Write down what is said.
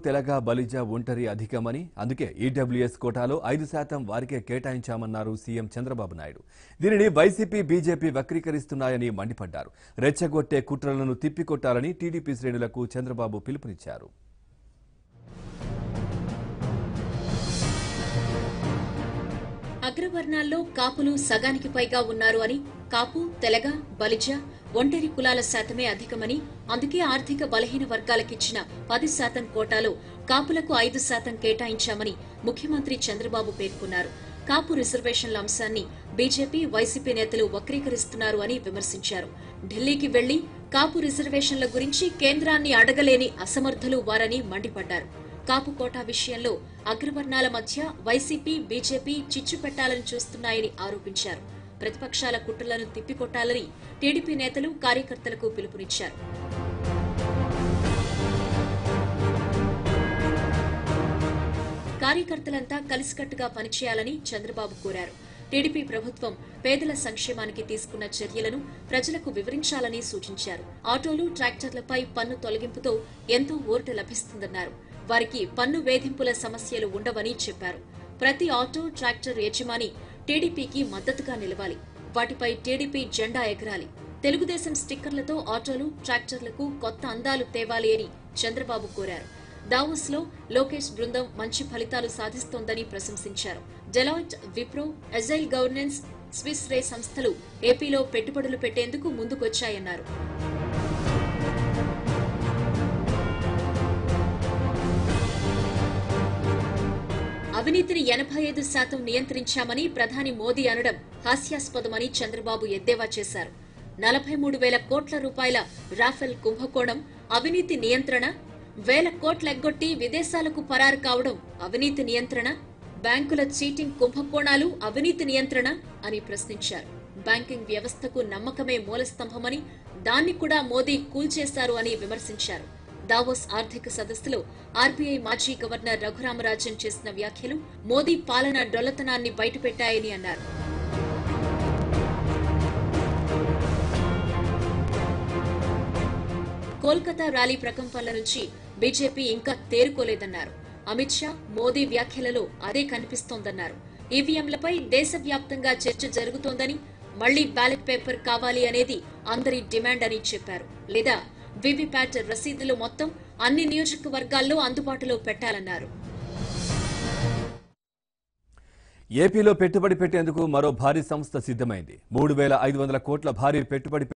తెలగ బలిజ ఒంటరి అధికమని అందుకే ఈడబ్ల్యూఎస్ కోటాలో 5% వారికే కేటాయించామన్నారు సీఎం చంద్రబాబు నాయుడు. దీనిని వైసీపీ బీజేపీ వక్రీకరిస్తున్నాయని మండిపడ్డారు. రెచ్చగొట్టే కుట్రలను తిప్పికొట్టాలని టీడీపీ శ్రేణులకు చంద్రబాబు పిలుపునిచ్చారు. అగ్రవర్ణాల్లో కాపులు సగానికి పైగా ఉన్నారు అని, కాపు, తెలగ, బలిజ, ఒంటరి కులాల శాతమే అధికమని అందుకే ఆర్థిక బలహీన వర్గాలకిచ్చిన 10% కోటాలో కాపులకు 5% కేటాయించామని ముఖ్యమంత్రి చంద్రబాబు పేర్కొన్నారు. కాపు రిజర్వేషన్ల అంశాన్ని బీజేపీ, వైసీపీ నేతలు వక్రీకరిస్తున్నారు అని విమర్శించారు. ఢిల్లీకి వెళ్లి కాపు రిజర్వేషన్ల గురించి కేంద్రాన్ని అడగలేని అసమర్థులు వారని మండిపడ్డారు. కాపు కోటా విషయంలో అగ్రవర్ణాల మధ్య వైసీపీ, బీజేపీ చిచ్చు పెట్టాలని చూస్తున్నాయని ఆరోపించారు. ప్రతిపక్షాల కుట్రలను తిప్పికొట్టాలని టీడీపీ నేతలు, కార్యకర్తలకు పిలుపునిచ్చారు. కార్యకర్తలంతా కలిసికట్టుగా పనిచేయాలని చంద్రబాబు కోరారు. టీడీపీ ప్రభుత్వం పేదల సంక్షేమానికి తీసుకున్న చర్యలను ప్రజలకు వివరించాలని సూచించారు. ఆటోలు, ట్రాక్టర్లపై పన్ను తొలగింపుతో ఎంతో ఊరట లభిస్తుందన్నారు. వారికి పన్ను వేధింపుల సమస్యలు ఉండవని చెప్పారు. ప్రతి ఆటో, ట్రాక్టర్ యజమాని టీడీపీకి మద్దతుగా నిలవాలి. వాటిపై టీడీపీ జెండా ఎగరాలి. తెలుగుదేశం స్టిక్కర్లతో ఆటోలు, ట్రాక్టర్లకు కొత్త అందాలు తేవాలి అని చంద్రబాబు కోరారు. దావోస్ లో లోకేష్ బృందం మంచి ఫలితాలు సాధిస్తోందని ప్రశంసించారు. Deloitte, Wipro, Agile Governance, Swiss Re సంస్థలు ఏపీలో పెట్టుబడులు పెట్టేందుకు ముందుకొచ్చాయన్నారు. అవినీతిని 85% నియంత్రించామని ప్రధాని మోదీ అనడం హాస్యాస్పదమని చంద్రబాబు ఎద్దేవా చేశారు. 43,000 కోట్ల రూపాయల రాఫెల్ కుంభకోణం అవినీతి నియంత్రణ, 1,000 కోట్ల ఎగ్గొట్టి విదేశాలకు పరారు కావడం అవినీతి నియంత్రణ, బ్యాంకుల చీటింగ్ కుంభకోణాలు అవినీతి నియంత్రణ అని ప్రశ్నించారు. బ్యాంకింగ్ వ్యవస్థకు నమ్మకమే మూలస్తంభమని, దాన్ని కూడా మోదీ కూల్చేశారు అని విమర్శించారు. దావోస్ ఆర్థిక సదస్సులో ఆర్బీఐ మాజీ గవర్నర్ రఘురామరాజన్ చేసిన వ్యాఖ్యలు మోదీ పాలన డొల్లతనాన్ని బయటపెట్టాయని అన్నారు. కోల్కతా ర్యాలీ ప్రకంపనల నుంచి బీజేపీ ఇంకా తేరుకోలేదన్నారు. అమిత్ షా, మోదీ వ్యాఖ్యలలో అదే కనిపిస్తోందన్నారు. ఈవీఎంలపై దేశవ్యాప్తంగా చర్చ జరుగుతోందని, మళ్లీ బ్యాలెట్ పేపర్ కావాలి అనేది అందరి డిమాండ్ అని చెప్పారు. లేదా వీవీప్యాట్ రసీదులు మొత్తం అన్ని నియోజకవర్గాల్లో అందుబాటులో పెట్టాలన్నారు. ఏపీలో పెట్టుబడి పెట్టేందుకు మరో భారీ సంస్థ సిద్ధమైంది. 3,500 కోట్ల భారీ పెట్టుబడి